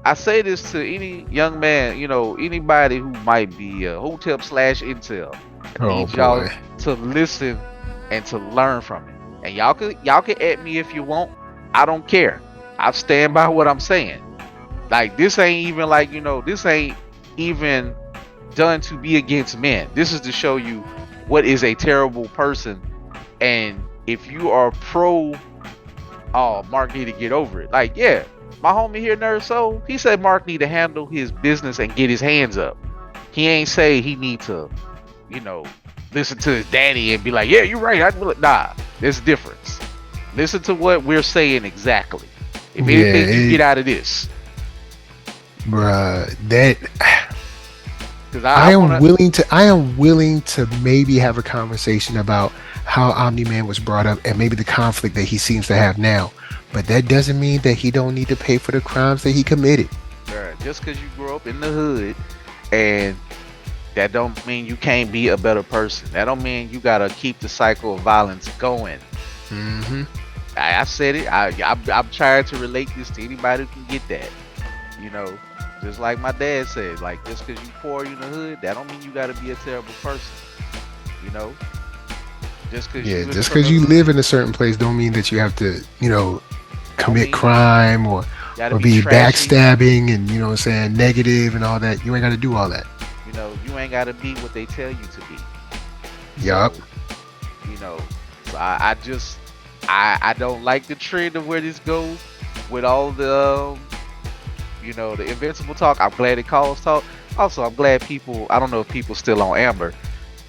I say this to any young man, you know, anybody who might be a hotep / intel. I Oh need y'all boy. to listen and to learn from it. And y'all can at me if you want. I don't care. I stand by what I'm saying. Like this ain't even like, you know, this ain't even done to be against men. This is to show you what is a terrible person. And if you are pro, oh, Mark need to get over it. Like, yeah, my homie here, NERDSoul, he said Mark need to handle his business and get his hands up. He ain't say he need to, you know, listen to his daddy and be like, yeah, you're right. Nah, there's a difference. Listen to what we're saying exactly. If anything you get out of this. Bruh, that I am willing to maybe have a conversation about how Omni-Man was brought up and maybe the conflict that he seems to have now. But that doesn't mean that he don't need to pay for the crimes that he committed. Just because you grew up in the hood, and that don't mean you can't be a better person. That don't mean you gotta keep the cycle of violence going. Mm-hmm. I said it. I'm trying to relate this to anybody who can get that. You know, just like my dad said, like just because you poor in the hood, that don't mean you gotta be a terrible person. You know, just because you live in a certain place don't mean that you have to, you know, commit crime or be backstabbing and, you know what I'm saying, negative and all that. You ain't got to do all that. You know, you ain't got to be what they tell you to be. Yup. So, you know, so I don't like the trend of where this goes with all the, you know, the Invincible talk. I'm glad it calls talk. Also, I'm glad people, I don't know if people still on Amber.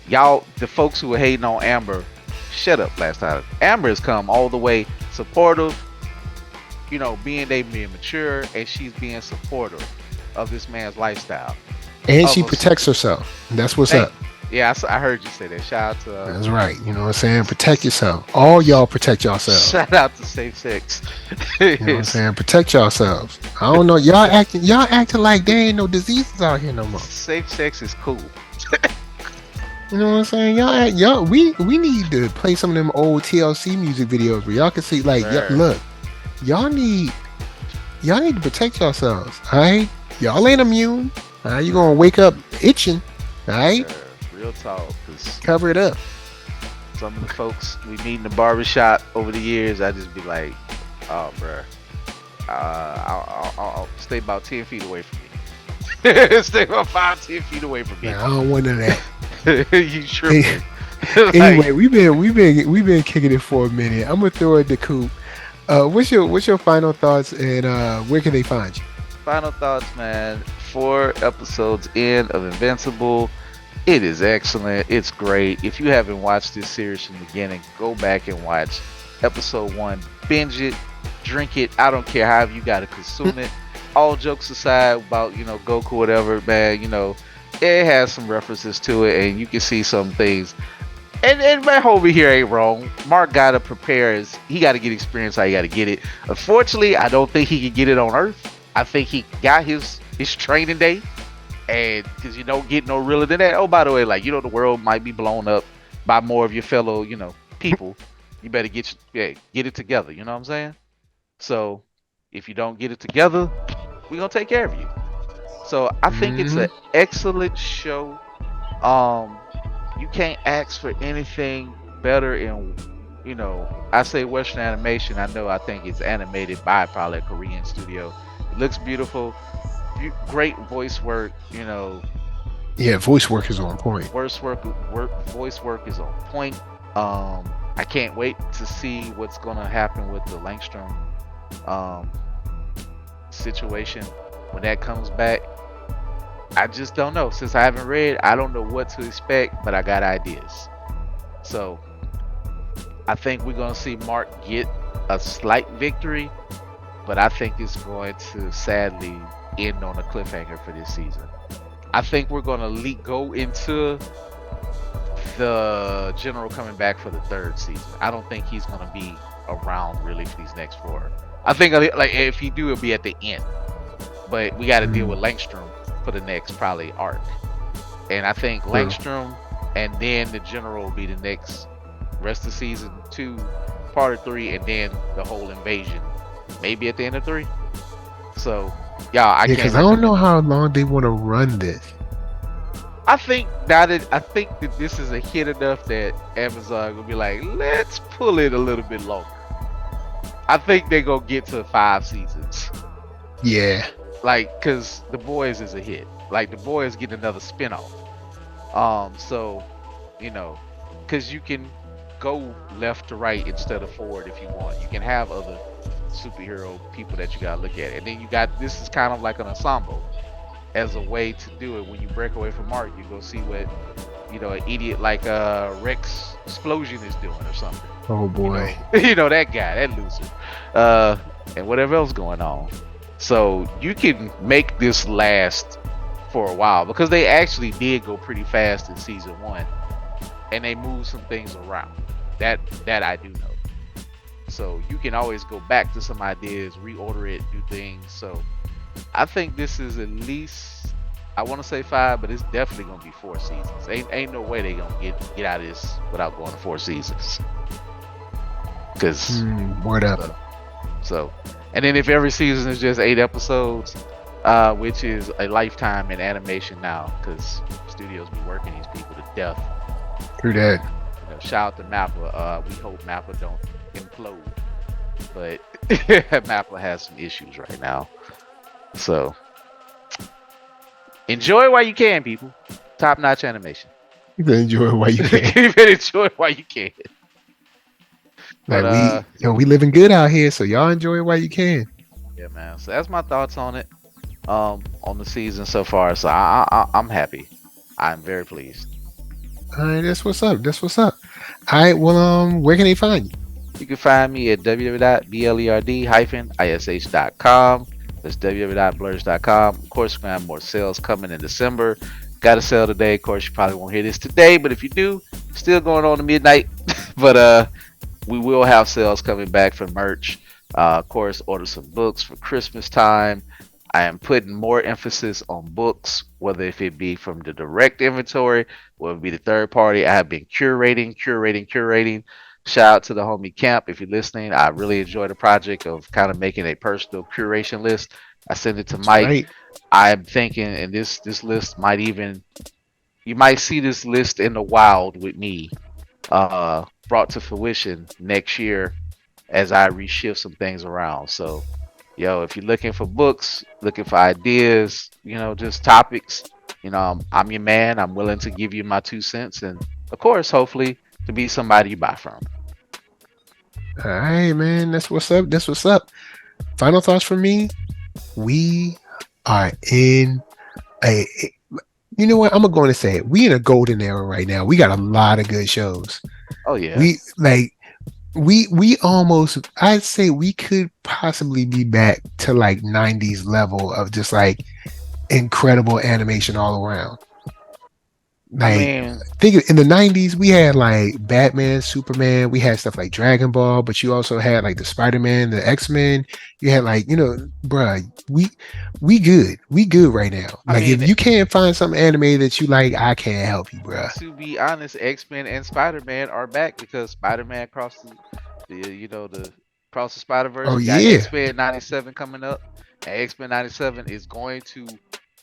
Y'all, the folks who were hating on Amber, shut up last time. Amber has come all the way supportive, you know, being mature, and she's being supportive of this man's lifestyle. And she protects herself. That's what's up. Yeah, I heard you say that. Shout out to... That's right. You know what I'm saying? Protect yourself. All y'all protect yourselves. Shout out to safe sex. You know what I'm saying? Protect yourselves. I don't know. Y'all acting like there ain't no diseases out here no more. Safe sex is cool. You know what I'm saying? We need to play some of them old TLC music videos where y'all can see, like, look, y'all need to protect yourselves. All right, y'all ain't immune. All right, you gonna wake up itching. All right, real talk. Cover it up. Some of the folks we meet in the barbershop over the years, I just be like, oh, bro, I'll stay about 10 feet away from me. Stay about 5-10 feet away from me. Man, I don't want none of that. You sure? Anyway, we've been kicking it for a minute. I'm gonna throw it to Coop. What's your final thoughts, and where can they find you? Final thoughts, man. 4 episodes in of Invincible. It is excellent. It's great. If you haven't watched this series from the beginning, go back and watch episode 1. Binge it, drink it. I don't care how you gotta consume it. All jokes aside about, you know, Goku, whatever, man, you know, it has some references to it, and you can see some things. And my homie here ain't wrong. Mark gotta prepare he gotta get experience how he gotta get it. Unfortunately, I don't think he can get it on Earth. I think he got his training day, and because you don't get no realer than that. Oh, by the way, like, you know, the world might be blown up by more of your fellow, you know, people. You better get it together. You know what I'm saying? So if you don't get it together, we're gonna take care of you. So I think it's an excellent show. You can't ask for anything better in, you know, I say Western animation. I think it's animated by probably a Korean studio. It looks beautiful. Great voice work, you know. Yeah, voice work is on point. Voice work is on point. I can't wait to see what's gonna happen with the Langstrom situation when that comes back. I just don't know. Since I haven't read, I don't know what to expect, but I got ideas. So I think we're gonna see Mark get a slight victory, but I think it's going to sadly end on a cliffhanger for this season. I think we're gonna go into the general coming back for the third season. I don't think he's gonna be around really for these next four. I think like if he do, it'll be at the end. But we got to deal with Langstrom for the next probably arc, and I think Langstrom and then the general will be the next rest of season 2, part of 3, and then the whole invasion, maybe at the end of 3. So, yeah, I can't. Because I don't know how long they want to run this. I think that this is a hit enough that Amazon will be like, let's pull it a little bit longer. I think they're gonna get to 5 seasons. Yeah. Like, cause The Boys is a hit. Like, The Boys get another spinoff. So, you know, cause you can go left to right instead of forward if you want. You can have other superhero people that you gotta look at, and then you got, this is kind of like an ensemble as a way to do it. When you break away from art, you go see what, you know, an idiot like Rex Explosion is doing or something. Oh boy. You know that guy, that loser, and whatever else going on. So you can make this last for a while, because they actually did go pretty fast in season 1, and they moved some things around. That I do know. So you can always go back to some ideas, reorder it, do things. So I think this is at least, I want to say 5, but it's definitely gonna be 4 seasons. Ain't no way they gonna get out of this without going to 4 seasons. Cause word up. So, and then if every season is just 8 episodes, which is a lifetime in animation now, because studios be working these people to death. True that. You know, shout out to Mappa. We hope Mappa don't implode, but Mappa has some issues right now. So enjoy while you can, people. Top notch animation. You better enjoy it while you can. You better enjoy it while you can. Like, we living good out here, so y'all enjoy it while you can. Yeah, man. So that's my thoughts on it. On the season so far. So I'm happy. I'm very pleased. All right, that's what's up. All right, well, where can they find you? You can find me at www.blerd-ish.com. That's www.blerd-ish.com. Of course, we're going to have more sales coming in December. Got a sale today. Of course, you probably won't hear this today, but if you do, still going on to midnight. But we will have sales coming back for merch. Of course, order some books for Christmas time. I am putting more emphasis on books, whether if it be from the direct inventory, whether it be the third party. I have been curating. Shout out to the homie Camp. If you're listening, I really enjoyed the project of kind of making a personal curation list. I sent it to Mike. Right. I'm thinking, and this list might even, you might see this list in the wild with me, brought to fruition next year as I reshift some things around. So, yo, if you're looking for books, looking for ideas, you know, just topics, you know, I'm your man. I'm willing to give you my 2 cents, and of course, hopefully, to be somebody you buy from. All right, man. That's what's up. Final thoughts from me. We are in a, you know what? I'm going to say it. We in a golden era right now. We got a lot of good shows. Oh yeah. We almost, I'd say we could possibly be back to like 90s level of just like incredible animation all around. Like, think in the 90s, we had like Batman, Superman, we had stuff like Dragon Ball, but you also had like the Spider-Man, the X-Men. You had like, you know, bruh, we good right now. Like, if you can't find some anime that you like, I can't help you, bruh. To be honest, X-Men and Spider-Man are back because Spider-Man crossed the Cross the Spider-Verse. Oh got yeah. X-Men 97 coming up, and X-Men 97 is going to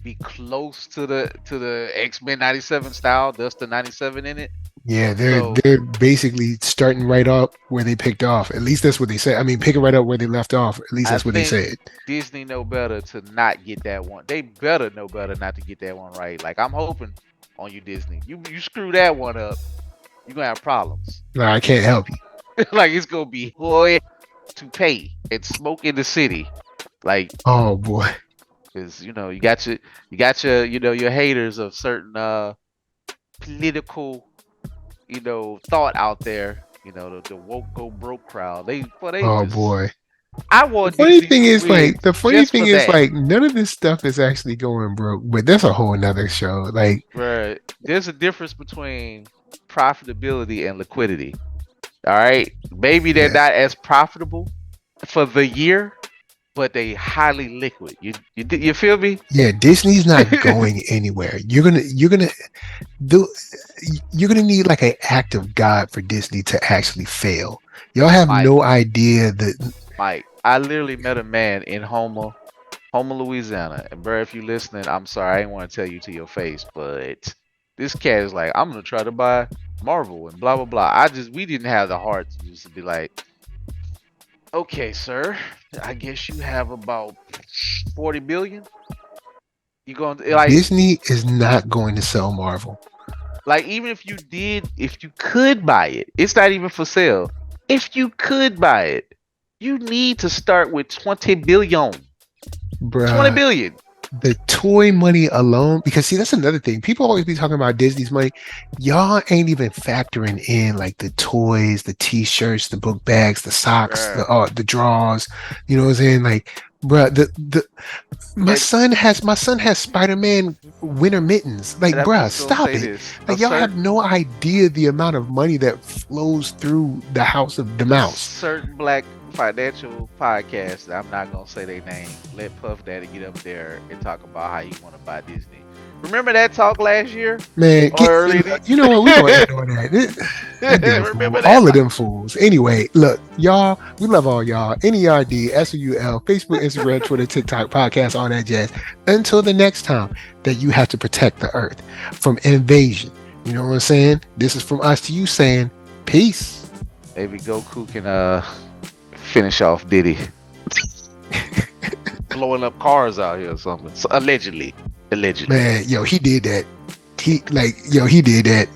be close to the X-Men 97 style. That's the 97 in it. Yeah, they're basically starting right up where they picked off. At least that's what they said. I mean, picking right up where they left off. At least that's what they said. Disney know better to not get that one. They better know better not to get that one right. Like, I'm hoping on you, Disney. You screw that one up, you're gonna have problems. No, I can't help you. Like, it's gonna be hard to pay and smoke in the city. Like, oh boy. Because, you know, you got your you know, your haters of certain political, you know, thought out there. You know, the woke go broke crowd. Oh boy. I The want funny Disney thing to is, win like, the funny just thing for is, that. like, none of this stuff is actually going broke. But that's a whole nother show. Like, Right. There's a difference between profitability and liquidity. All right. Maybe they're yeah, not as profitable for the year, but they highly liquid. You feel me? yeah. Disney's not going anywhere. Do you're gonna need like an act of God for Disney to actually fail. Y'all have Mike, no idea that. Mike, I literally met a man in Houma, Louisiana. And bro, if you listening, I'm sorry, I didn't want to tell you to your face, but this cat is like, I'm gonna try to buy Marvel and blah blah blah. We didn't have the heart to just be like, okay, sir, I guess you have about 40 billion. You going to Disney is not going to sell Marvel. like even if you could buy it, it's not even for sale. If you could buy it, you need to start with 20 billion. 20 Bruh, billion. the toy money alone, because see, that's another thing. People always be talking about Disney's money. Y'all ain't even factoring in like the toys, the t-shirts, the book bags, the socks, Bruh. the drawers. You know what I'm saying? Like, bruh, the my And, son has Spider-Man winter mittens. Like, and I'm bruh, just gonna stop say it. this. Like, y'all have no idea the amount of money that flows through the house of the A mouse. certain black financial podcast, I'm not gonna say their name, let Puff Daddy get up there and talk about how you want to buy Disney. Remember that talk last year? Man, Or early you know what? We're gonna end on that. That damn fool. Remember All of that? them fools. Anyway, look, y'all, we love all y'all. NERD, SUL, Facebook, Instagram, Twitter, TikTok, podcast, all that jazz. Until the next time that you have to protect the earth from invasion. You know what I'm saying? This is from us to you saying peace. Maybe Goku can finish off Diddy. Blowing up cars out here or something. So, allegedly. Man, yo, he did that. He did that. Like, he did that.